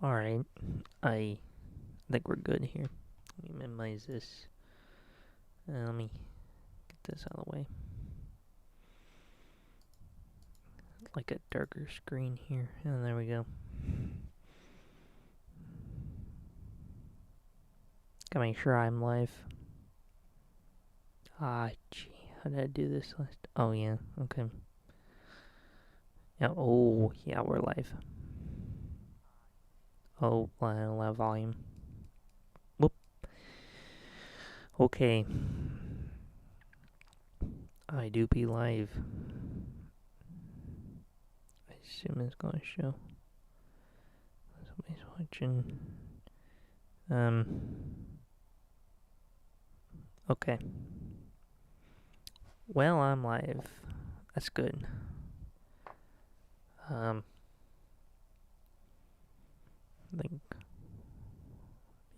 Alright, I think we're good here. Let me minimize this. Let me get this out of the way. Like a darker screen here. And there we go. Gotta make sure I'm live. Gee. How did I do this last? Oh, yeah. Okay. Yeah. Oh, yeah, we're live. Oh, loud volume. Whoop. Okay. I do be live. I assume it's gonna show. Somebody's watching. Okay. Well, I'm live. That's good. I think. Let me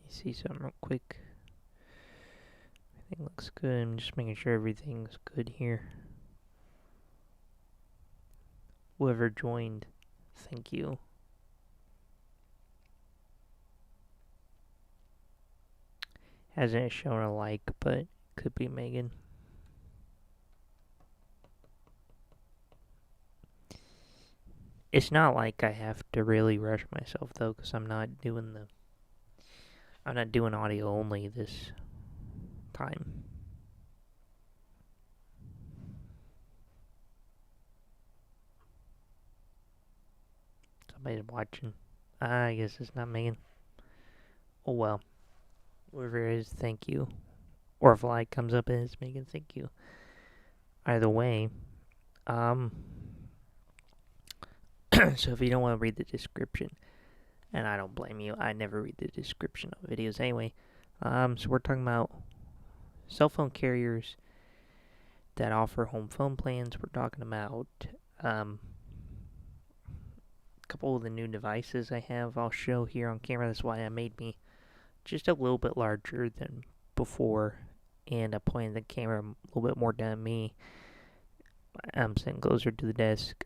see something real quick. Everything looks good. I'm just making sure everything's good here. Whoever joined, thank you. Hasn't shown a like, but could be Megan. It's not like I have to really rush myself though, because I'm not doing audio only this time. Somebody's watching. I guess it's not Megan. Oh well. Whoever it is, thank you. Or if a like comes up and it's Megan, thank you. Either way, so if you don't want to read the description, and I don't blame you, I never read the description of videos anyway. So we're talking about cell phone carriers that offer home phone plans. We're talking about a couple of the new devices I have. I'll show here on camera. That's why I made me just a little bit larger than before, and I pointed the camera a little bit more down at me. I'm sitting closer to the desk.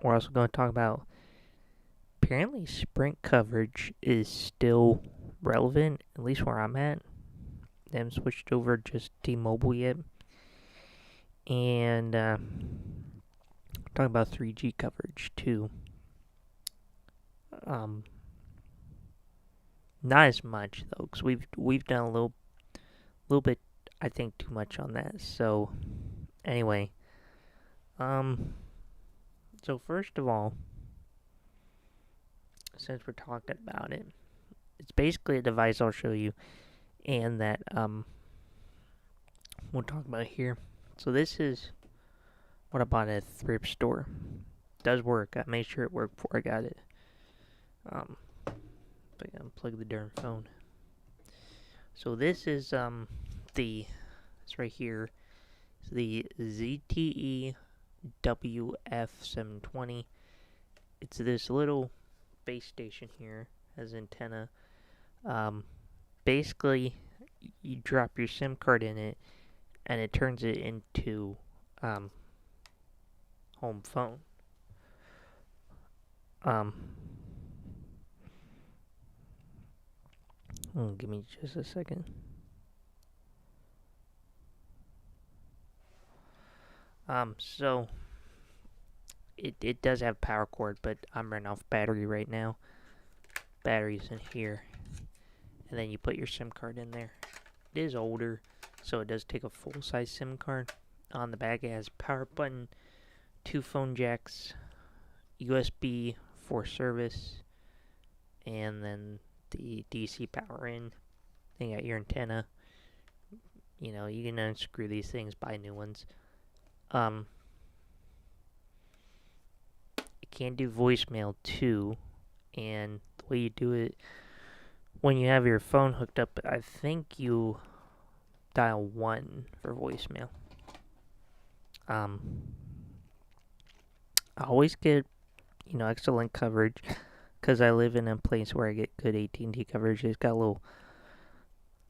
We're also going to talk about apparently Sprint coverage is still relevant, at least where I'm at. They haven't switched over just T-Mobile yet. And talking about 3G coverage too. Not as much though, because we've done a little bit, I think, too much on that. So anyway, so first of all, since we're talking about it, it's basically a device I'll show you, and that we'll talk about here. So this is what I bought at a thrift store. It does work. I made sure it worked before I got it. But I unplug the darn phone. So this is it's right here. It's the ZTE WF720. It's this little base station here, has antenna. Basically, you drop your SIM card in it, and it turns it into home phone. Give me just a second. So it does have power cord, but I'm running off battery right now. Battery's in here, and then you put your SIM card in there. It is older, so it does take a full-size SIM card. On the back, it has power button, 2 phone jacks, USB for service, and then the DC power in. Then you got your antenna. You know, you can unscrew these things, buy new ones. It can do voicemail too, and the way you do it, when you have your phone hooked up, I think you dial 1 for voicemail. I always get, excellent coverage, because I live in a place where I get good AT&T coverage. It's got a little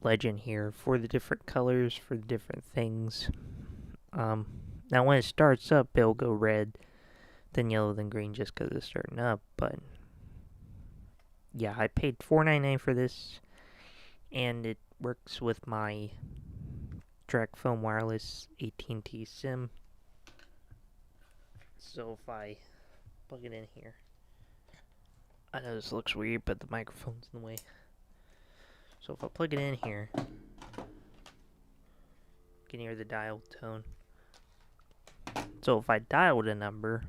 legend here for the different colors, for the different things. Now when it starts up, it'll go red, then yellow, then green, just because it's starting up, but yeah, I paid $4.99 for this, and it works with my TracFone Wireless AT&T SIM. So if I plug it in here, I know this looks weird, but the microphone's in the way. So if I plug it in here, you can hear the dial tone. So if I dialed a number,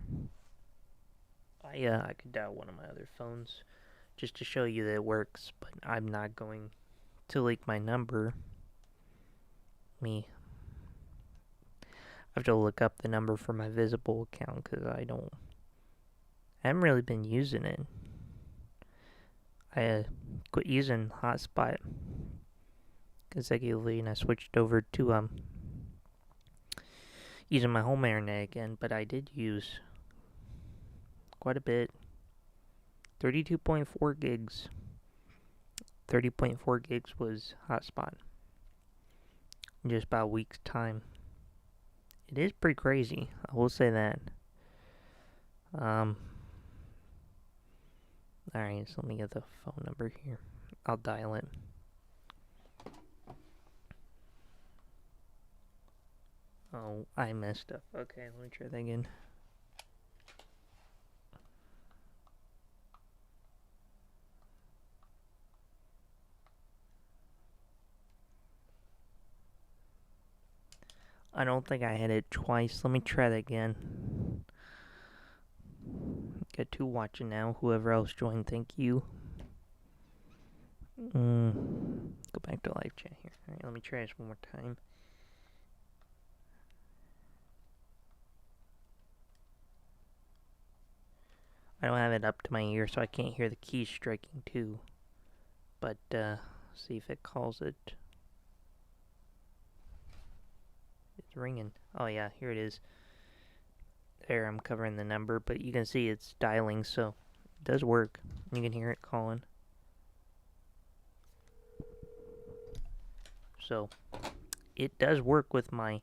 I could dial one of my other phones just to show you that it works, but I'm not going to leak my number. I have to look up the number for my Visible account because I haven't really been using it. I quit using Hotspot consecutively and I switched over to using my home internet again, but I did use quite a bit. 32.4 gigs. 30.4 gigs was Hotspot in just about a week's time. It is pretty crazy, I will say that. Alright, so let me get the phone number here. I'll dial it. Oh, I messed up. Okay, let me try that again. I don't think I hit it twice. Let me try that again. Got two watching now. Whoever else joined, thank you. Go back to live chat here. Alright, let me try this one more time. I don't have it up to my ear, so I can't hear the keys striking too. But, see if it calls it. It's ringing. Oh yeah, here it is. There, I'm covering the number, but you can see it's dialing, so it does work. You can hear it calling. So, it does work with my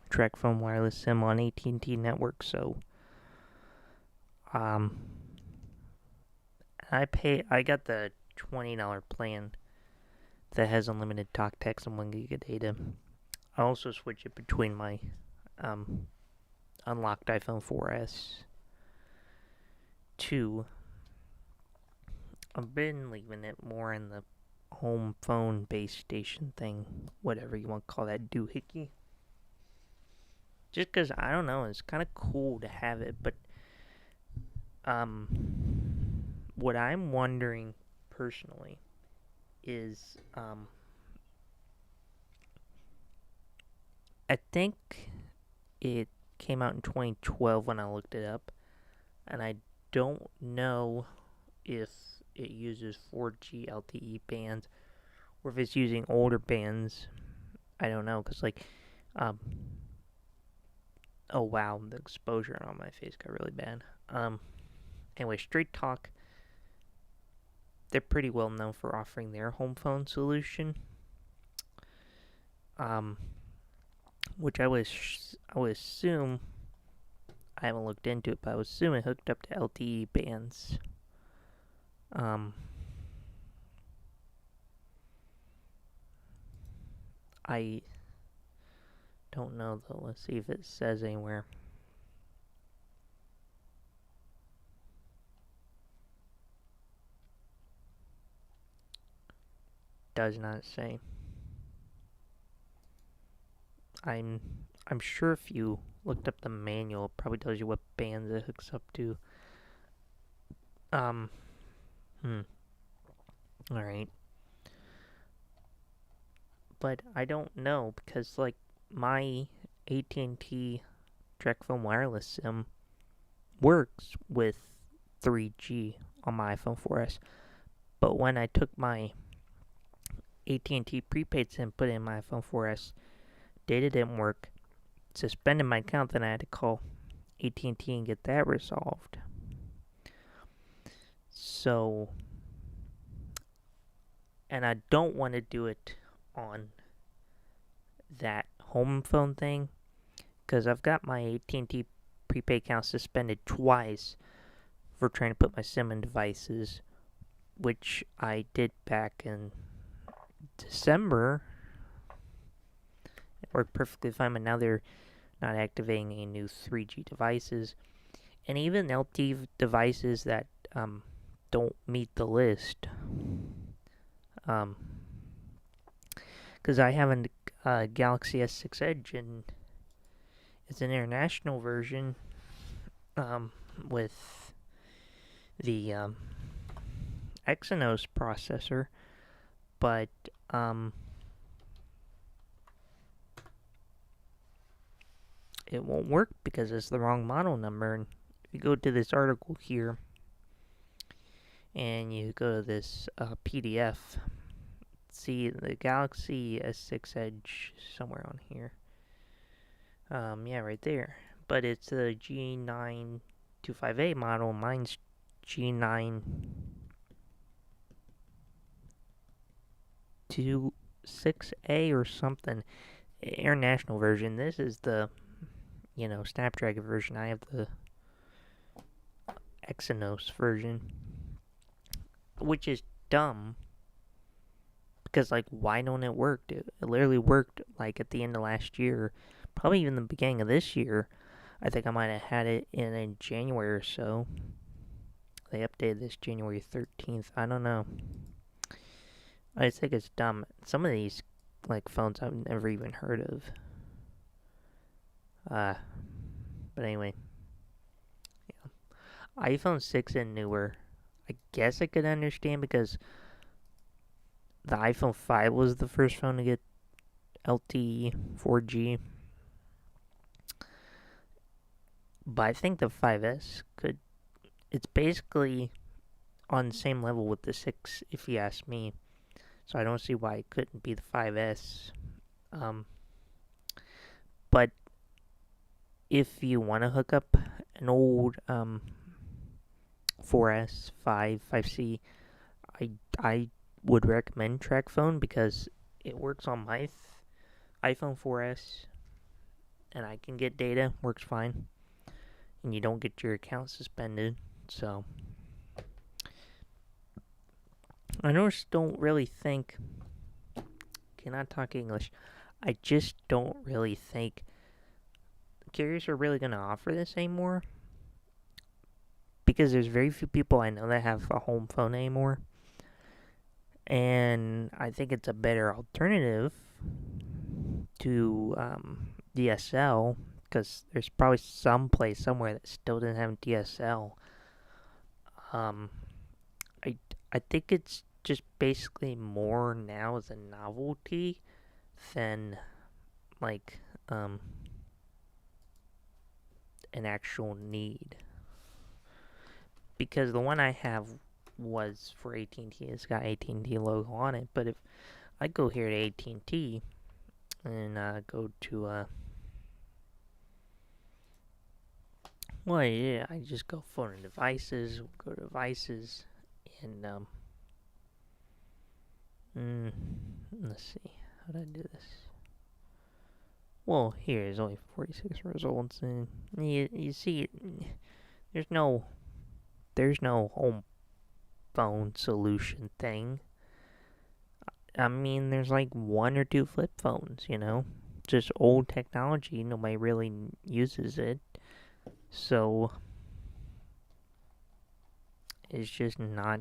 TracFone Wireless SIM on AT&T network, so I got the $20 plan that has unlimited talk, text, and 1 gig of data. I also switch it between my unlocked iPhone 4S to. I've been leaving it more in the home phone base station thing, whatever you want to call that doohickey. Just because, I don't know, it's kind of cool to have it, but what I'm wondering personally is I think it came out in 2012 when I looked it up, and I don't know if it uses 4G LTE bands or if it's using older bands. I don't know, because oh wow, the exposure on my face got really bad. Anyway, Straight Talk, they're pretty well known for offering their home phone solution. Which I would assume, I haven't looked into it, but I would assume it hooked up to LTE bands. I don't know though. Let's see if it says anywhere. Does not say. I'm sure if you looked up the manual, it probably tells you what bands it hooks up to. Alright. But I don't know, because like my AT&T TracFone Wireless SIM works with 3G on my iPhone 4S. But when I took my AT&T prepaid SIM, put in my iPhone 4S, data didn't work, suspended my account, then I had to call AT&T and get that resolved. So, and I don't want to do it on that home phone thing, because I've got my AT&T prepaid account suspended twice for trying to put my SIM in devices, which I did back in December. It worked perfectly fine, but now they're not activating any new 3G devices. And even LTE devices that don't meet the list. Because I have a Galaxy S6 Edge, and it's an international version with the Exynos processor, but it won't work because it's the wrong model number. And if you go to this article here and you go to this PDF, see the Galaxy S6 Edge somewhere on here. Yeah, right there. But it's the G925A model. Mine's G926A or something. International version. This is the Snapdragon version. I have the Exynos version, which is dumb because, like, why don't it work? It literally worked like at the end of last year, probably even the beginning of this year. I think I might have had it in January or so. They updated this January 13th. I don't know. I just think it's dumb. Some of these like phones I've never even heard of. But anyway, yeah. iPhone 6 and newer, I guess I could understand because the iPhone 5 was the first phone to get LTE 4G. But I think the 5S could. It's basically on the same level with the 6, if you ask me. So I don't see why it couldn't be the 5S. But if you want to hook up an old 4S, 5C, I would recommend TracFone because it works on my iPhone 4S, and I can get data, works fine, and you don't get your account suspended. So I just don't really think. Cannot talk English. I just don't really think carriers are really going to offer this anymore, because there's very few people I know that have a home phone anymore, and I think it's a better alternative to DSL, because there's probably some place somewhere that still doesn't have DSL. I think it's just basically more now as a novelty than like an actual need. Because the one I have was for AT&T. It's got AT&T logo on it. But if I go here to AT&T and go to well, yeah, I just go phone and devices. We'll go to devices and let's see. How do I do this? Well, here is only 46 results, and you see, there's no home phone solution thing. I mean, there's like one or two flip phones, just old technology. Nobody really uses it, so it's just not.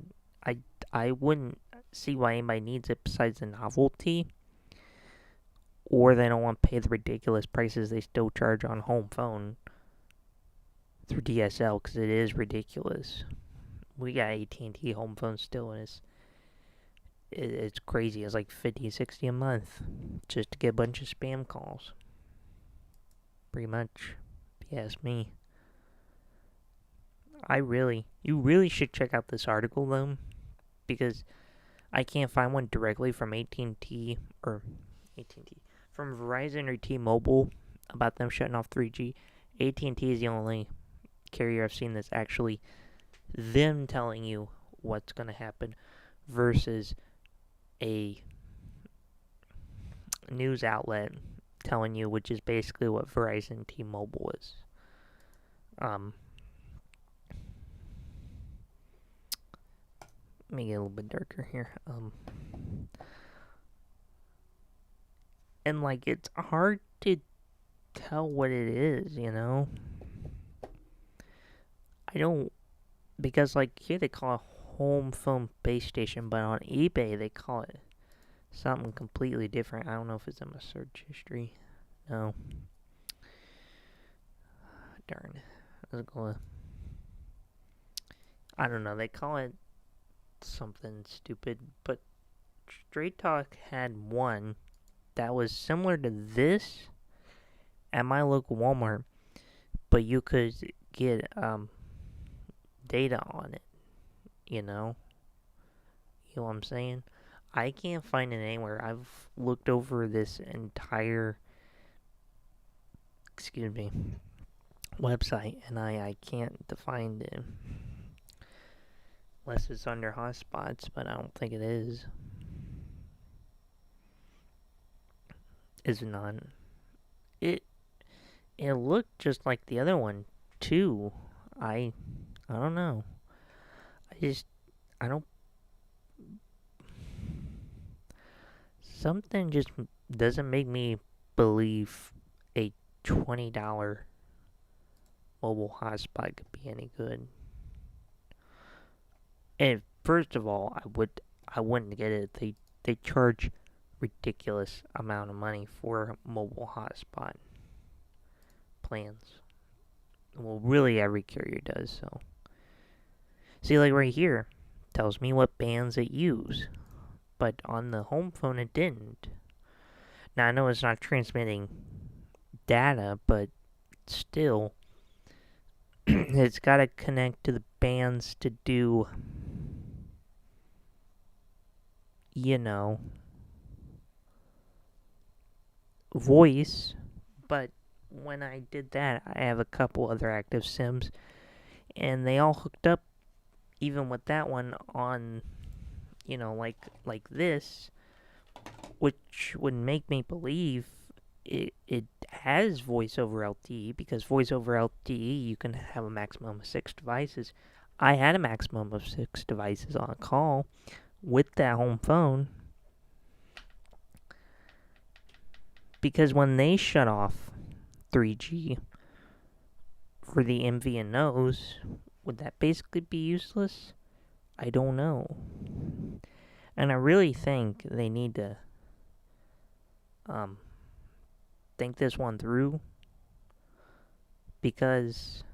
I wouldn't see why anybody needs it besides the novelty, or they don't want to pay the ridiculous prices they still charge on home phone through DSL, because it is ridiculous. We got AT&T home phones still, and it's crazy. It's like $50, $60 a month just to get a bunch of spam calls. Pretty much, if you ask me. You really should check out this article though, because I can't find one directly from AT&T from Verizon or T-Mobile about them shutting off 3G. AT&T is the only carrier I've seen that's actually them telling you what's going to happen versus a news outlet telling you, which is basically what Verizon and T-Mobile is. Let me get a little bit darker here. And like it's hard to tell what it is, you know. I don't because like here they call it home phone base station, but on eBay they call it something completely different. I don't know if it's in my search history. No. Darn. I don't know. They call it something stupid, but Straight Talk had one that was similar to this at my local Walmart, but you could get data on it. You know? You know what I'm saying? I can't find it anywhere. I've looked over this entire, excuse me, website, and I can't find it. Unless it's under hotspots, but I don't think it is. Is it not? It looked just like the other one too. I don't know. I don't. Something just doesn't make me believe a $20 mobile hotspot could be any good. And first of all, I wouldn't get it. They charge ridiculous amount of money for mobile hotspot plans. Well, really every carrier does so. See, like right here, tells me what bands it use, but on the home phone it didn't. Now I know it's not transmitting data, but still, it's got to connect to the bands to do, you know, voice. But when I did that, I have a couple other active SIMs, and they all hooked up, even with that one on, you know, like this, which would make me believe it has voice over LTE, because voice over LTE you can have a maximum of 6 devices. I had a maximum of 6 devices on a call with that home phone, because when they shut off 3G for the MVNOs, would that basically be useless? I don't know. And I really think they need to think this one through, because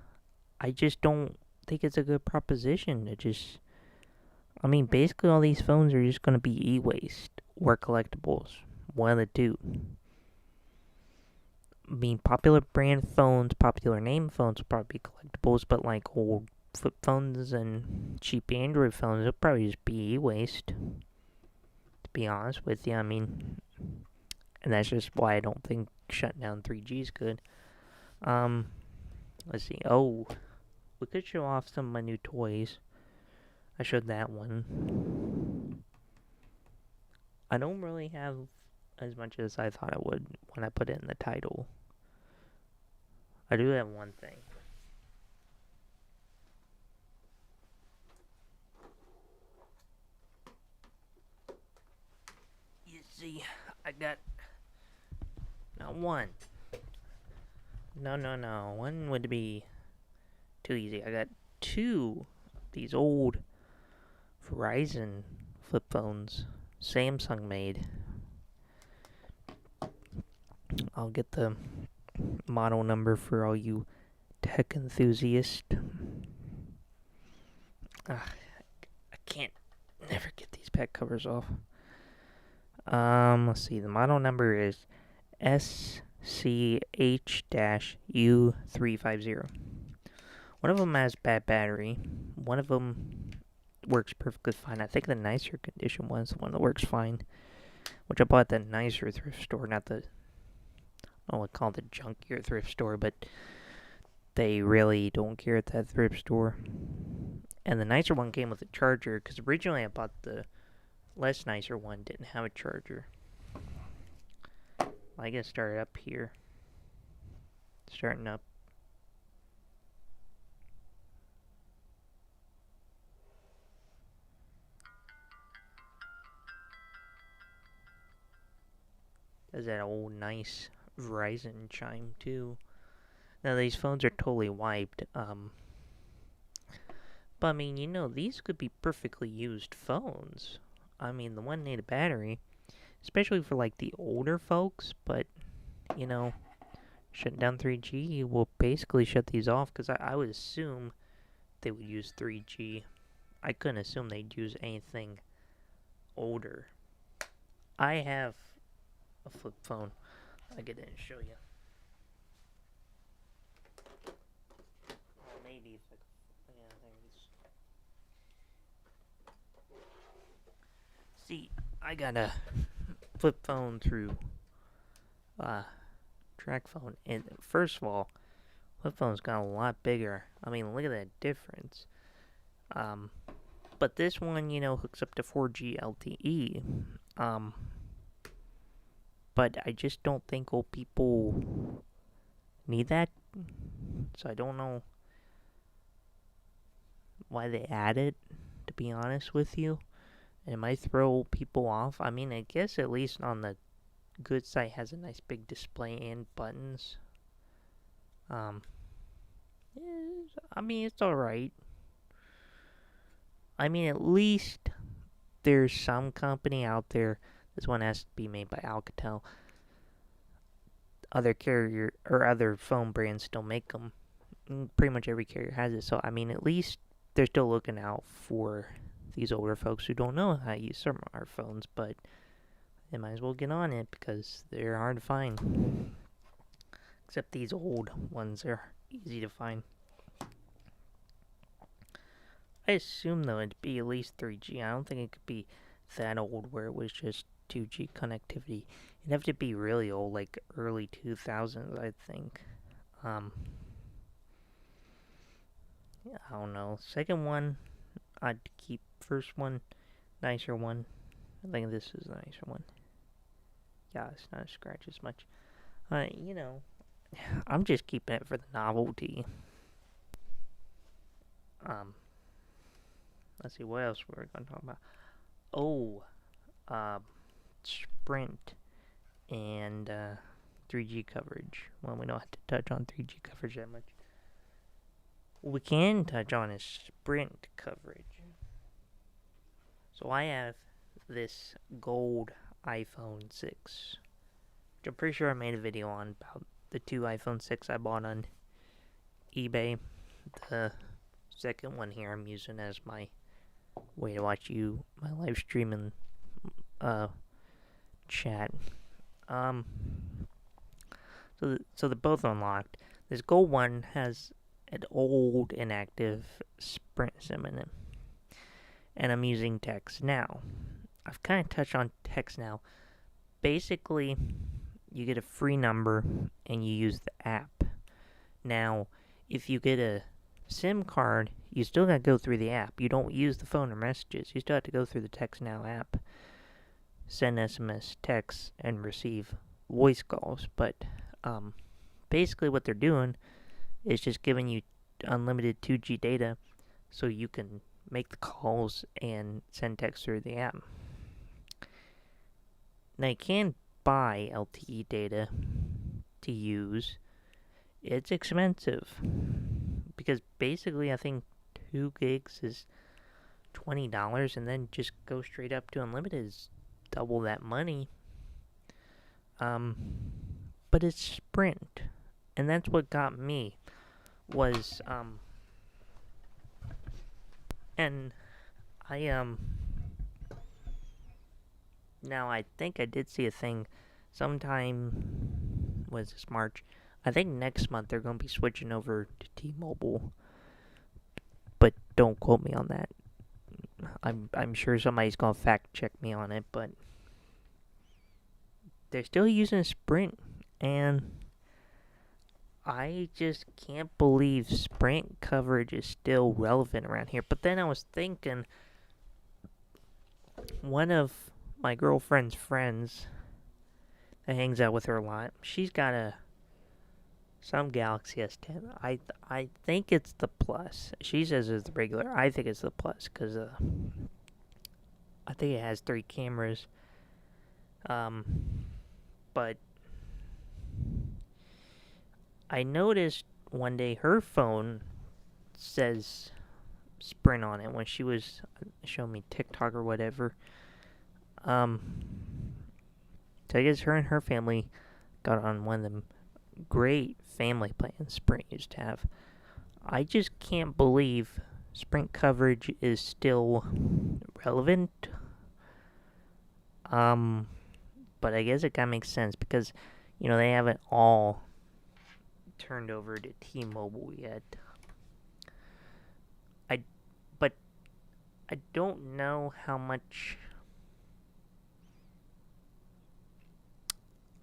I just don't think it's a good proposition to just, I mean, basically all these phones are just going to be e-waste or collectibles. One of the two. I mean, popular brand phones, popular name phones will probably be collectibles, but like old flip phones and cheap Android phones will probably just be e-waste, to be honest with you. I mean, and that's just why I don't think shutting down 3G is good. Let's see. Oh, we could show off some of my new toys. I showed that one. I don't really have as much as I thought I would when I put it in the title. I do have one thing. You see, I got not one. No. One would be too easy. I got 2 these old Verizon flip phones, Samsung made. I'll get the model number for all you tech enthusiasts. I can't never get these back covers off. Let's see. The model number is SCH-U350. One of them has bad battery. One of them works perfectly fine. I think the nicer condition one's the one that works fine, which I bought at the nicer thrift store, not the, I would call it the junkier thrift store, but they really don't care at that thrift store. And the nicer one came with a charger, because originally I bought the less nicer one, didn't have a charger. I guess start it up here. Starting up. Has that old nice Verizon chime too. Now these phones are totally wiped. But I mean, these could be perfectly used phones. I mean, the one need a battery, especially for like the older folks. But you know, shutting down 3G will basically shut these off because I would assume they would use 3G. I couldn't assume they'd use anything older. I have a flip phone. I'll get it and show you. Well, maybe if yeah, there it is. See, I got a flip phone through track phone, and first of all, flip phone's got a lot bigger. I mean, look at that difference. But this one, hooks up to 4G LTE. But I just don't think old people need that. So I don't know why they add it, to be honest with you. And it might throw people off. I mean, I guess at least on the good side has a nice big display and buttons. I mean, it's alright. I mean, at least there's some company out there. This one has to be made by Alcatel. Other carrier or other phone brands still make them. Pretty much every carrier has it. So, I mean, at least they're still looking out for these older folks who don't know how to use smartphones, but they might as well get on it because they're hard to find. Except these old ones are easy to find. I assume, though, it'd be at least 3G. I don't think it could be that old where it was just 2G connectivity. It'd have to be really old, like early 2000s, I think. I don't know. Second one, I'd keep. First one, nicer one. I think this is the nicer one. Yeah, it's not a scratch as much. I'm just keeping it for the novelty. Let's see, what else we're going to talk about. Oh, Sprint and 3G coverage. Well, we don't have to touch on 3G coverage that much. What we can touch on is Sprint coverage. So I have this gold iPhone 6, which I'm pretty sure I made a video on about the two iPhone 6 I bought on eBay. The second one here I'm using as my way to watch my live stream and chat. So they're both unlocked. This gold one has an old inactive Sprint SIM in it. And I'm using Text Now. I've kind of touched on Text Now. Basically, you get a free number and you use the app. Now, if you get a SIM card, you still gotta go through the app. You don't use the phone or messages. You still have to go through the Text Now app. Send SMS, text, and receive voice calls. But basically what they're doing is just giving you unlimited 2G data so you can make the calls and send text through the app. Now you can buy LTE data to use. It's expensive because basically I think 2 gigs is $20 and then just go straight up to unlimited is double that money. But it's Sprint, and that's what got me was and now I think I did see a thing sometime, was this March? I think next month they're going to be switching over to T-Mobile, but don't quote me on that. I'm sure somebody's going to fact check me on it, but they're still using Sprint, and I just can't believe Sprint coverage is still relevant around here. But then I was thinking, one of my girlfriend's friends that hangs out with her a lot, she's got some Galaxy S10. I think it's the Plus. She says it's the regular. I think it's the Plus because I think it has 3 cameras. But I noticed one day her phone says Sprint on it when she was showing me TikTok or whatever. Um, so I guess her and her family got on one of them great family plans Sprint used to have. I just can't believe Sprint coverage is still relevant. But I guess it kind of makes sense because, they haven't all turned over to T-Mobile yet. But I don't know how much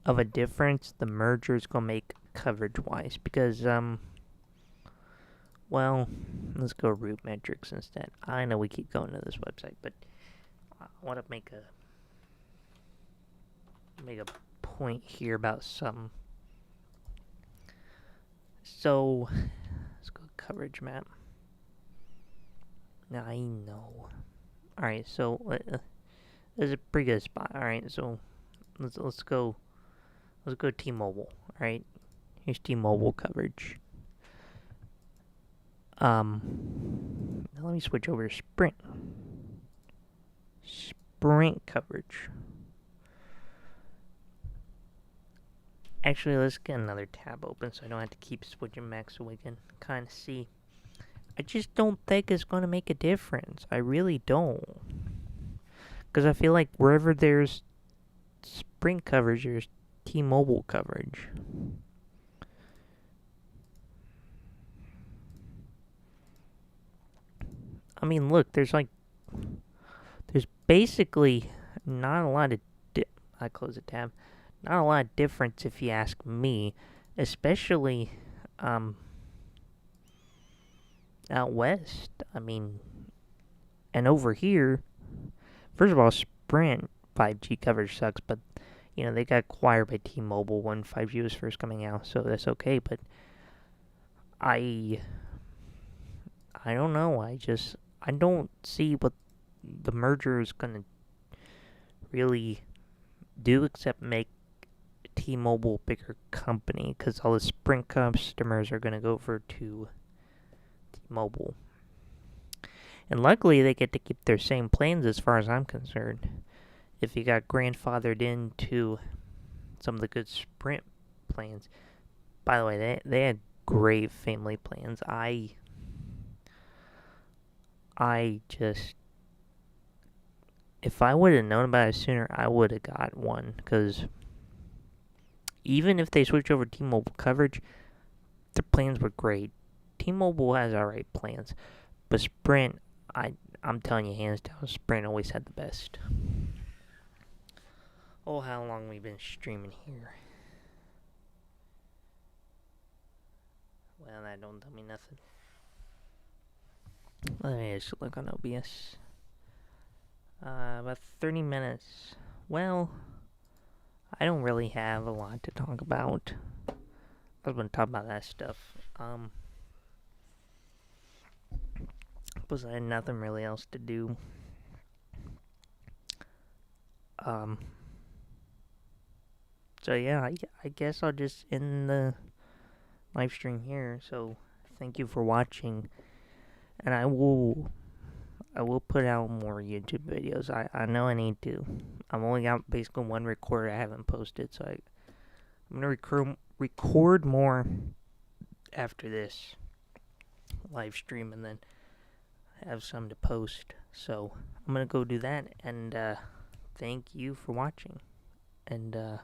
of a difference the merger is gonna make coverage-wise because, well, let's go root metrics instead. I know we keep going to this website, but I want to make a point here about something. So, let's go coverage map. Now I know. Alright, so this is a pretty good spot. Alright, so let's go T-Mobile. Alright, here's T-Mobile coverage. Now let me switch over to Sprint. Sprint coverage. Actually, let's get another tab open so I don't have to keep switching back so we can kind of see. I just don't think it's going to make a difference. I really don't. Because I feel like wherever there's Sprint coverage, there's T-Mobile coverage. I mean, look, there's basically not a lot of, I close the tab, not a lot of difference if you ask me, especially, out west. I mean, and over here, first of all, Sprint 5G coverage sucks, but, they got acquired by T-Mobile when 5G was first coming out, so that's okay, but I don't know, I don't see what the merger is going to really do except make T-Mobile a bigger company, because all the Sprint customers are going to go over to T-Mobile. And luckily, they get to keep their same plans as far as I'm concerned. If you got grandfathered into some of the good Sprint plans. By the way, they had great family plans. I just, if I would have known about it sooner, I would have got one. Because even if they switch over to T-Mobile coverage, their plans were great. T-Mobile has alright plans. But Sprint, I'm telling you, hands down, Sprint always had the best. Oh, how long we've been streaming here. Well, that don't tell me nothing. Let me just look on OBS. About 30 minutes. Well, I don't really have a lot to talk about. I was going to talk about that stuff. Because I had nothing really else to do. So yeah, I guess I'll just end the live stream here. So thank you for watching, and I will put out more YouTube videos. I know I need to. I've only got basically one recorder I haven't posted, so I'm gonna record more after this live stream, and then have some to post. So I'm gonna go do that, and thank you for watching, and